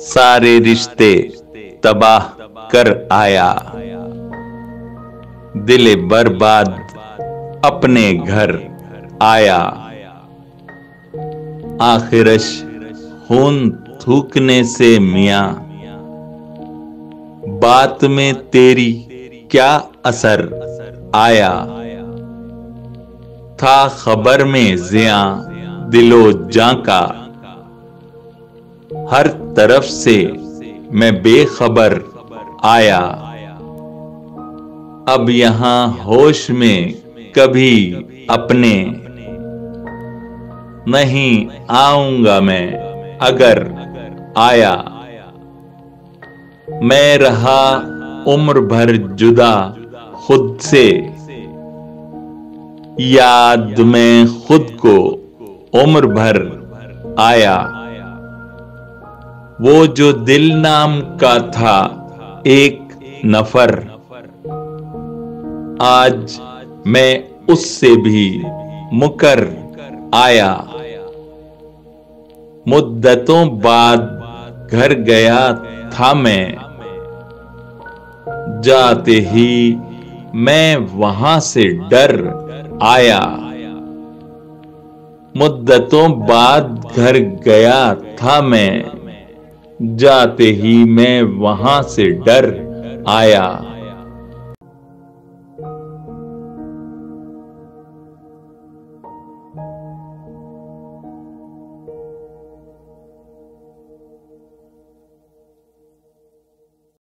सारे रिश्ते तबाह कर आया, दिले बर्बाद अपने घर आया। आखिरश खून थूकने से मियां, बात में तेरी क्या असर आया। था खबर में ज़िया दिलो जां का, हर तरफ से मैं बेखबर आया। अब यहां होश में कभी अपने नहीं आऊंगा मैं अगर आया। मैं रहा उम्र भर जुदा खुद से, याद में खुद को उम्र भर आया। वो जो दिल नाम का था एक नफर, आज मैं उससे भी मुकर आया। मुद्दतों बाद घर गया था मैं, जाते ही मैं वहां से डर आया। मुद्दतों बाद घर गया था मैं, जाते ही मैं वहां से डर आया।